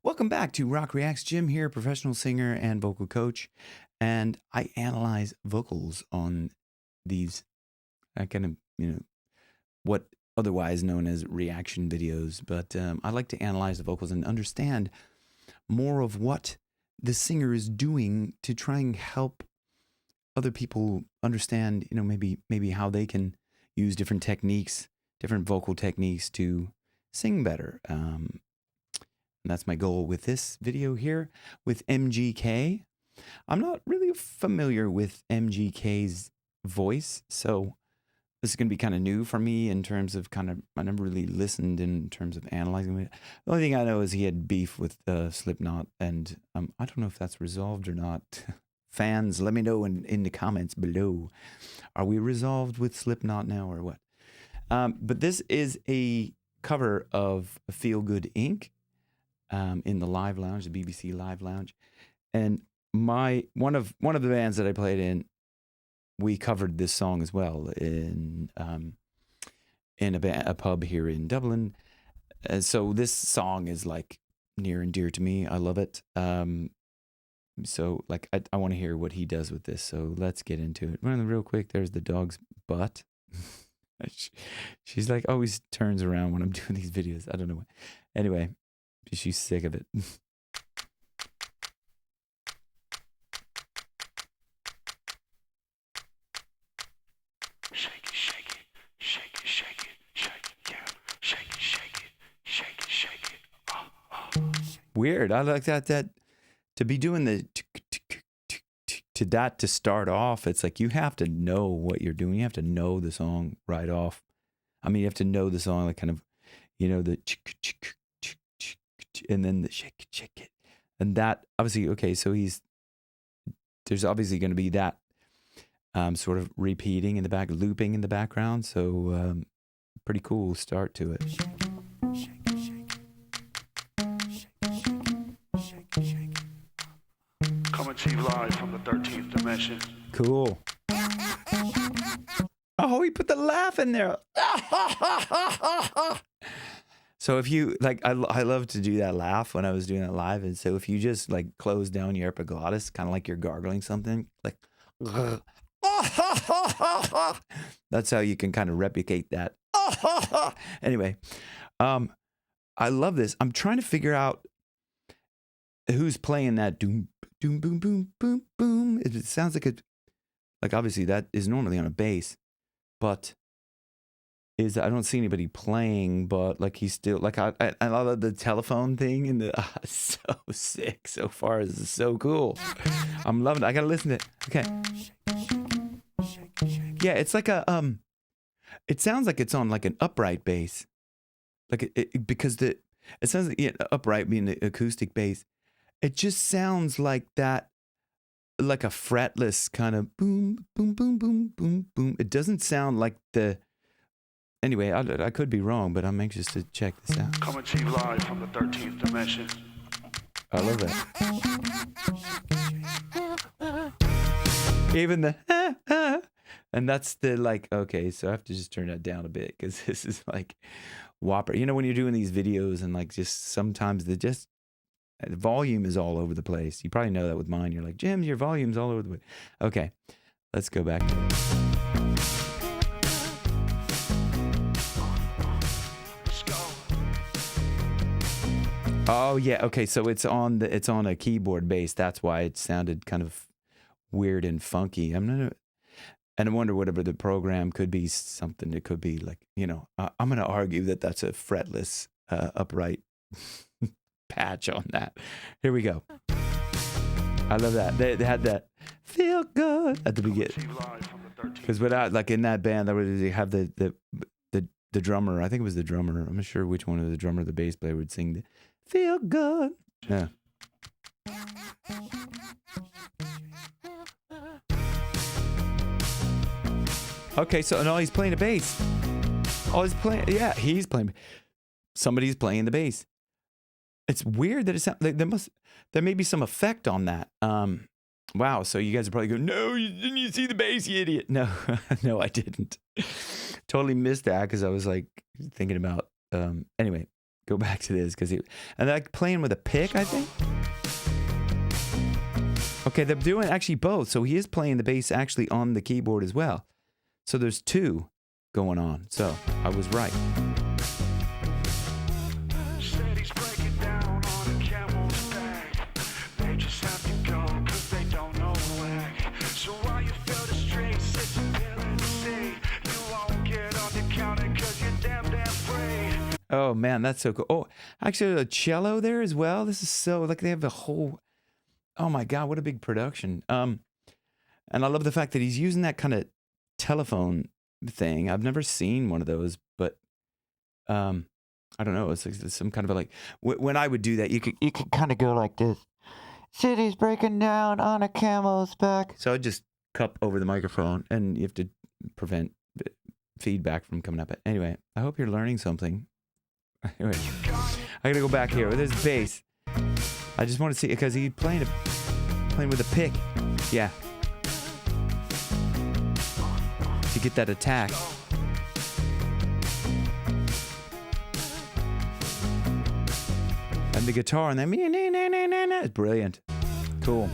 Welcome back to Rock Reacts. Jim here, professional singer and vocal coach, and I analyze vocals on these kind of, what otherwise known as reaction videos. But I like to analyze the vocals and understand more of what the singer is doing to try and help other people understand, maybe how they can use different techniques, different vocal techniques to sing better. And that's my goal with this video here with MGK. I'm not really familiar with MGK's voice, so this is going to be kind of new for me in terms of I never really listened in terms of analyzing it. The only thing I know is he had beef with Slipknot, and I don't know if that's resolved or not. Fans, let me know in the comments below. Are we resolved with Slipknot now or what? But this is a cover of Feel Good Inc. In the live lounge, the BBC Live Lounge, and one of the bands that I played in, we covered this song as well in a pub here in Dublin. So this song is like near and dear to me. I love it. So like I want to hear what he does with this. So let's get into it. Real quick. There's the dog's butt. She's like always turns around when I'm doing these videos. I don't know why. Anyway. She's sick of it. Shake it, shake it, shake it, shake it, shake it, yeah. Shake it, shake it, shake it, shake it. Weird. I like that to be doing the to that to start off. It's like you have to know what you're doing. You have to know the song right off. I mean, you have to know the song, like kind of, the and then the shake it, and that obviously, okay, so there's obviously going to be that sort of repeating in the back, looping in the background, so pretty cool start to it. Coming to you live from the 13th dimension. Cool. Oh, he put the laugh in there. So if you like, I love to do that laugh when I was doing that live. And so if you just like close down your epiglottis, kind of like you're gargling something, like, that's how you can kind of replicate that. Anyway, I love this. I'm trying to figure out who's playing that doom, doom, boom, boom, boom, boom. It sounds like obviously that is normally on a bass, but I don't see anybody playing, but like he's still like I love the telephone thing and the so sick so far. This is so cool. I'm loving it. I gotta listen to it. Okay. Yeah, it's like it sounds like it's on like an upright bass, like because it sounds like upright being the acoustic bass. It just sounds like that, like a fretless kind of boom, boom, boom, boom, boom, boom. It doesn't sound like the. Anyway, I could be wrong, but I'm anxious to check this out. Coming to you live from the 13th dimension. I love that. Even the and that's the like, okay, so I have to just turn that down a bit because this is like whopper. When you're doing these videos and like just sometimes the volume is all over the place. You probably know that with mine. You're like, Jim, your volume's all over the place. Okay, let's go back to it. Oh yeah, okay. So it's on a keyboard bass. That's why it sounded kind of weird and funky. And I wonder whatever the program could be, something it could be like, I'm gonna argue that that's a fretless upright patch on that. Here we go. I love that. They had that feel good at the beginning. Because without like in that band, they have the drummer. I think it was the drummer. I'm not sure which one of the drummer or the bass player would sing the feel good. Yeah. Okay, so no, he's playing the bass. Oh, he's playing. Somebody's playing the bass. It's weird that it sounds like there may be some effect on that. Wow. So you guys are probably going, no, didn't you see the bass, you idiot? No, no, I didn't. Totally missed that because I was like thinking about. Anyway, go back to this because and like playing with a pick, I think. Okay, they're doing actually both. So he is playing the bass actually on the keyboard as well. So there's two going on. So I was right. Said he's breaking down on a camel's back. They just have to go 'cause they don't know whack. So while you feel the streets, it's a pill in the sea. You won't get on the counter 'cause you're damn free. Oh man, that's so cool. Oh, actually a cello there as well. This is so like they have the whole. Oh my God, what a big production. And I love the fact that he's using that kind of telephone thing. I've never seen one of those, but I don't know. It's like some kind of a like when I would do that, you could kind of go like this. City's breaking down on a camel's back. So I'd just cup over the microphone, and you have to prevent feedback from coming up. Anyway, I hope you're learning something. Anyway, I gotta go back here with his bass. I just want to see because he's playing with a pick. Yeah. To get that attack. And the guitar and then it's brilliant. Cool.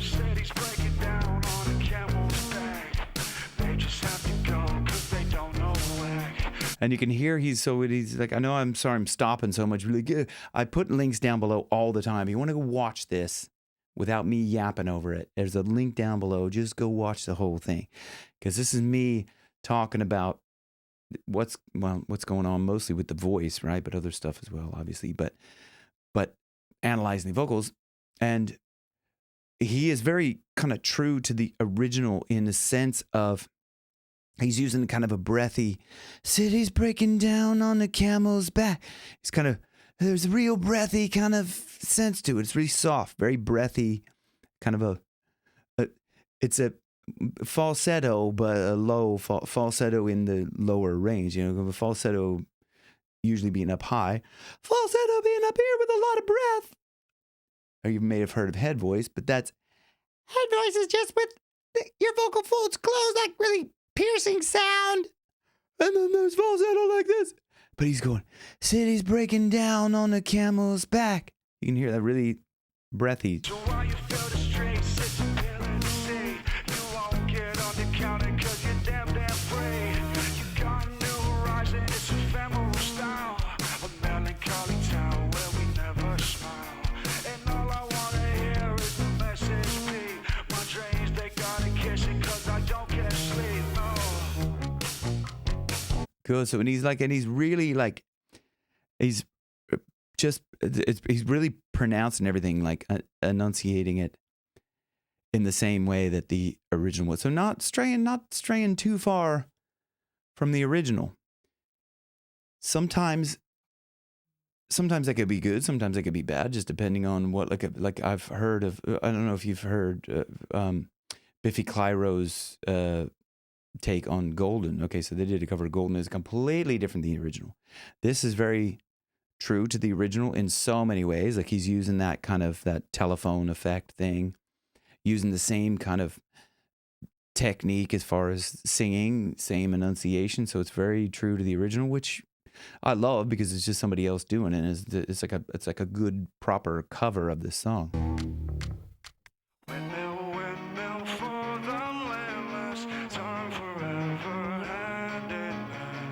And you can hear he's like, I know, I'm sorry I'm stopping so much. Really good. I put links down below all the time. If you want to go watch this without me yapping over it, there's a link down below. Just go watch the whole thing. Because this is me talking about what's going on mostly with the voice, right? But other stuff as well, obviously. But analyzing the vocals. And he is very kind of true to the original in the sense of he's using kind of a breathy, city's breaking down on the camel's back. It's kind of, there's a real breathy kind of sense to it. It's really soft, very breathy, kind of it's a falsetto, but a low falsetto in the lower range. You know, the falsetto usually being up high, falsetto being up here with a lot of breath. Or you may have heard of head voice, but that's head voice is just with your vocal folds closed, like really piercing sound. And then there's falsetto like this. But he's going, city's breaking down on a camel's back. You can hear that really breathy. So while you feel the streets, it's a pill in the sea. You won't get on the counter 'cause you're damn free. You got a new horizon, it's ephemeral style. A melancholy town where we never smile. And all I wanna hear is the message be. My dreams, they gotta kiss it 'cause I don't get sleep, no. Good. So, and he's really like, he's really pronouncing everything, like enunciating it in the same way that the original was. So not straying too far from the original. Sometimes that could be good. Sometimes it could be bad, just depending on what, like I've heard of, I don't know if you've heard Biffy Clyro's take on Golden. Okay, so they did a cover of Golden. It's completely different than the original. This is very true to the original in so many ways. Like he's using that kind of that telephone effect thing, using the same kind of technique as far as singing, same enunciation. So it's very true to the original, which I love because it's just somebody else doing it. It's like a good proper cover of this song. Windmill for the landless, time forever hand in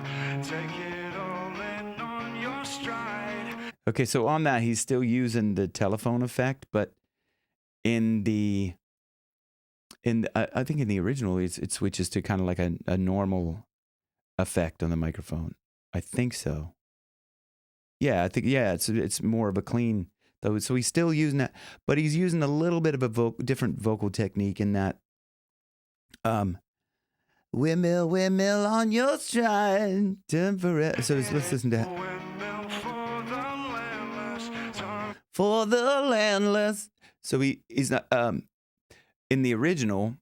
hand. Take it all in on your stride. Okay, so on that he's still using the telephone effect, but I think in the original it switches to kind of like a normal effect on the microphone. I think so. Yeah, I think it's more of a clean though. So he's still using that, but he's using a little bit of a different vocal technique in that. Windmill on your stride, forever. So let's listen to that. For the landless. So he's not in the original.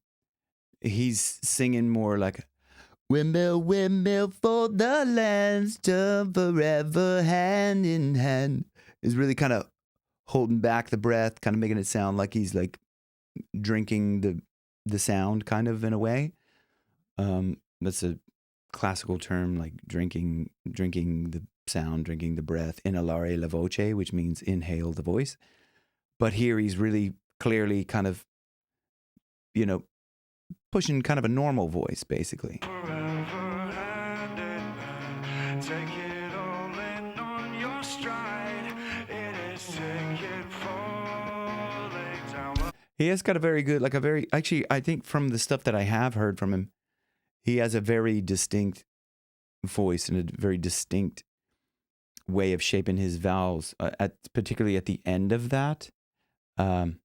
He's singing more like. Windmill for the lands, turn forever hand in hand. Is really kind of holding back the breath, kind of making it sound like he's like drinking the sound, kind of in a way. That's a classical term, like drinking the sound, drinking the breath, inhalare la voce, which means inhale the voice. But here he's really clearly kind of, you know, pushing kind of a normal voice, basically. Forever hand in hand, take it all in on your stride. It is taken falling down. He has got a very good, like a very, actually, I think from the stuff that I have heard from him, he has a very distinct voice and a very distinct way of shaping his vowels, particularly at the end of that. On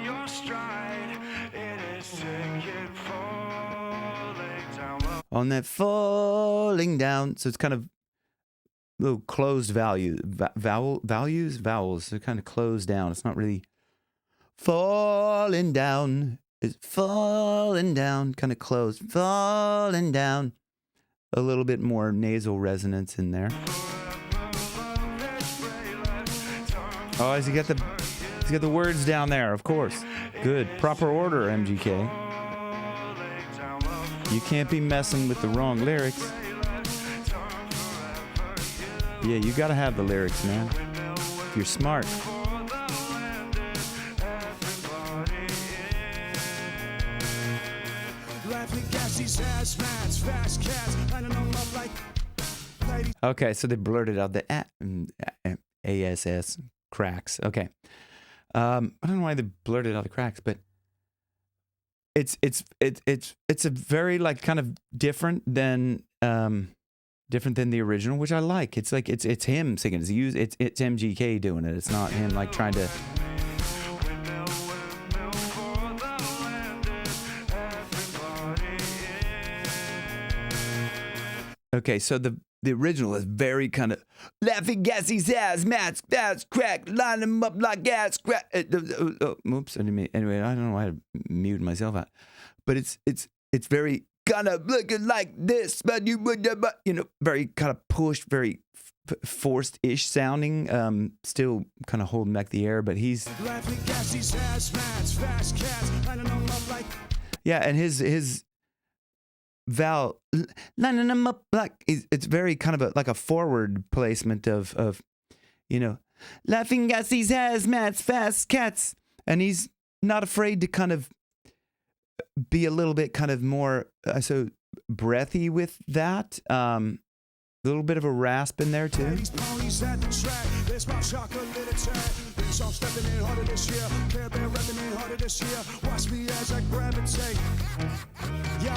your stride, it is taken falling down. On that falling down. So it's kind of little closed values. They're kind of closed down. It's not really falling down. It's falling down, kind of closed, falling down. A little bit more nasal resonance in there. Oh, he's got the words down there, of course. Good, proper order, MGK. You can't be messing with the wrong lyrics. Yeah, you gotta have the lyrics, man. If you're smart. Okay, so they blurted out the ASS cracks. Okay. I don't know why they blurted out the cracks, but it's a very like kind of different than the original, which I like. It's like it's him singing. It's MGK doing it. It's not him like trying to. Okay, so the original is very kind of laughing gassy sass, mats, fast, crack, line them up like gas, crack. Oops, anyway, I don't know why I muted myself out, but it's very kind of looking like this, but you know, very kind of pushed, very forced-ish sounding, still kind of holding back the air, but he's yeah, and his vowel lining them up like it's very kind of like a forward placement of you know, laughing gassies hazmats fast cats, and he's not afraid to kind of be a little bit kind of more so breathy with that, a little bit of a rasp in there too.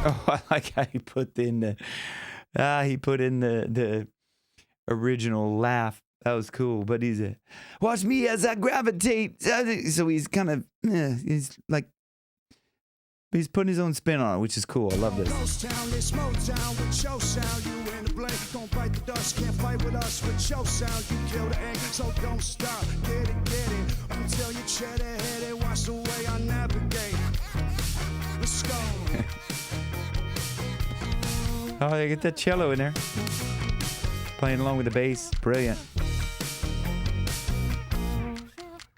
Oh, I like how he put in the original laugh. That was cool. But he's watch me as I gravitate. So he's kind of he's like he's putting his own spin on it, which is cool. I love this. Don't bite the dust, can't fight with us with your sound. You kill the egg, so don't stop. Get it until you chat ahead and watch the way I navigate. Let's go. Oh, they get that cello in there, playing along with the bass. Brilliant.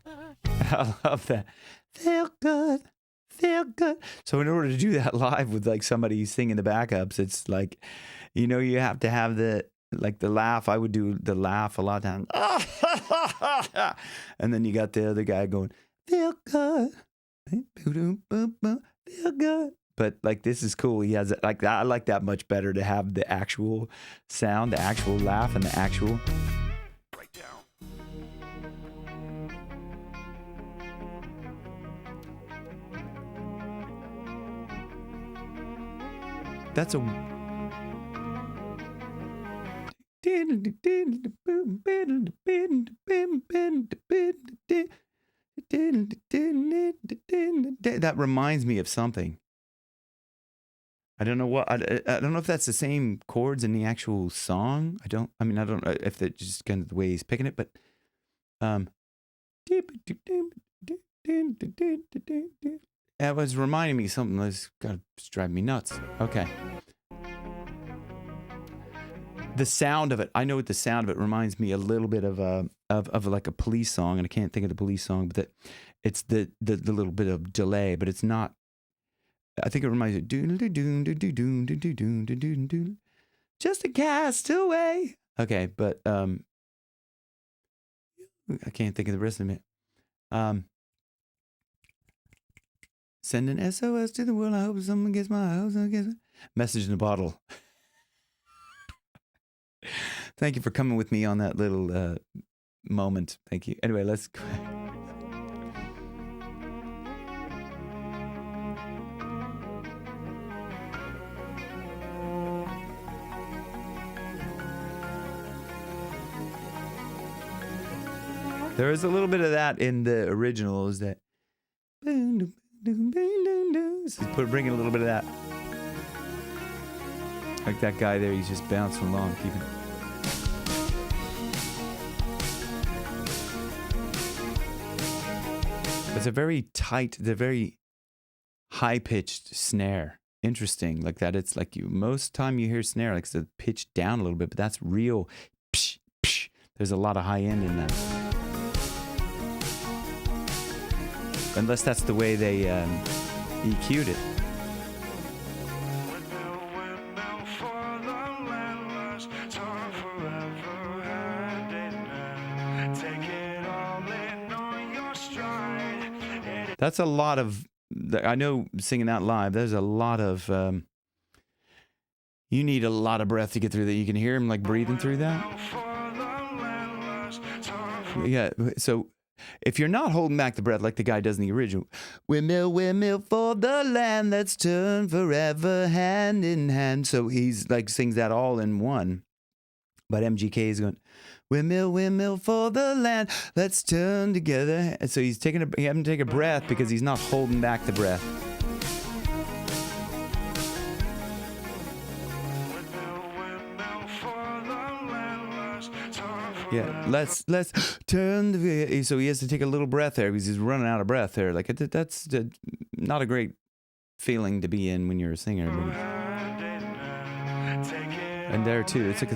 I love that. Feel good. Feel good. So in order to do that live with like somebody singing the backups, it's like, you know, you have to have the laugh. I would do the laugh a lot of times. And then you got the other guy going, feel good. Feel good. But like, this is cool. He has like that. I like that much better to have the actual sound, the actual laugh, and the actual. That's a. That reminds me of something. I don't know what. I don't know if that's the same chords in the actual song. I don't know if that's just kind of the way he's picking it, but that was reminding me of something that's gonna drive me nuts. Okay. The sound of it, I know what the sound of it reminds me a little bit of like a Police song, and I can't think of the Police song, but it's the little bit of delay, but it's not. I think it reminds me of just a castaway. Okay, but I can't think of the rest of it. Send an SOS to the world. I hope someone gets my hopes. Message in a bottle. Thank you for coming with me on that little moment. Thank you. Anyway, let's go. There is a little bit of that in the original. Is that so bringing a little bit of that, like that guy there. He's just bouncing along, keeping. It's a very tight, the very high-pitched snare. Interesting, like that. It's like most time you hear snare, like it's pitched down a little bit, but that's real. Psh, psh. There's a lot of high end in that. Unless that's the way they EQ'd it. That's a lot of, I know singing that live, there's a lot of, you need a lot of breath to get through that. You can hear him like breathing through that. Yeah, so if you're not holding back the breath like the guy does in the original, windmill for the land that's turned forever hand in hand. So he's like sings that all in one. But MGK is going, windmill for the land, let's turn together. And so he's having to take a breath because he's not holding back the breath. Yeah, let's turn the. So he has to take a little breath there because he's running out of breath there. Like that's not a great feeling to be in when you're a singer. And there too, it's like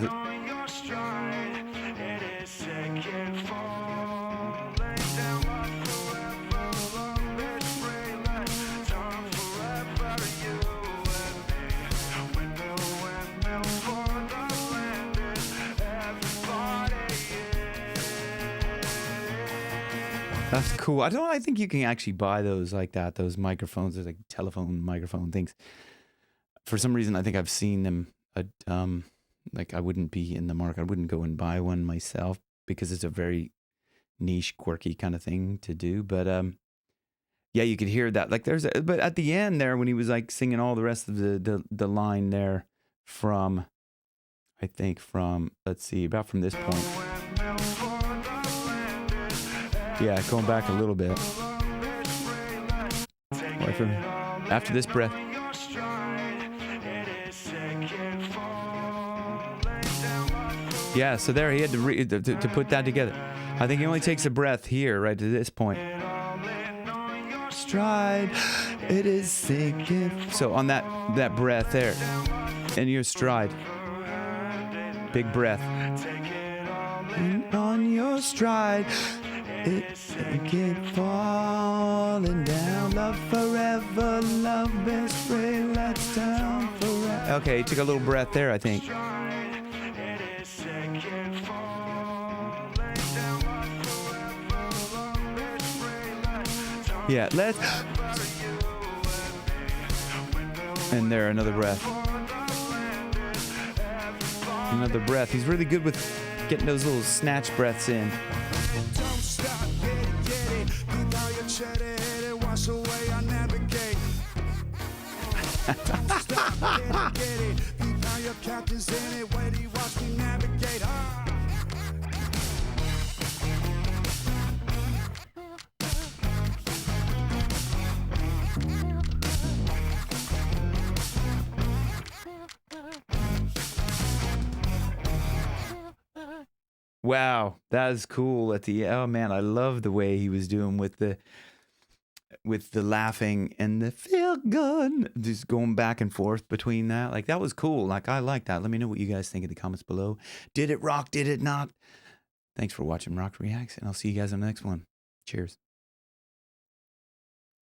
that's cool. I think you can actually buy those like that. Those microphones, there's like telephone microphone things. For some reason, I think I've seen them. Like I wouldn't be in the market. I wouldn't go and buy one myself because it's a very niche, quirky kind of thing to do. But yeah, you could hear that. Like but at the end there, when he was like singing all the rest of the line there from, I think from, let's see, about from this point. Yeah, going back a little bit. After this breath. Yeah, so there he had to put that together. I think he only takes a breath here, right to this point. Stride, it is sinking. So on that breath there, and your stride, big breath. And on your stride, it's sinking, falling down. Love forever, love best friend, let's down forever. Okay, he took a little breath there, I think. Yeah, let's. And there, another breath. Another breath. He's really good with getting those little snatch breaths in. Don't stop, get it. Keep all your cheddar and wash away our navigate. Don't stop, get it. Keep all your captains in it. Wait, he watch me navigate. Wow, that is cool. Oh man, I love the way he was doing with the laughing and the feel good, just going back and forth between that. Like that was cool. Like I like that. Let me know what you guys think in the comments below. Did it rock? Did it not? Thanks for watching Rock Reacts, and I'll see you guys on the next one. Cheers.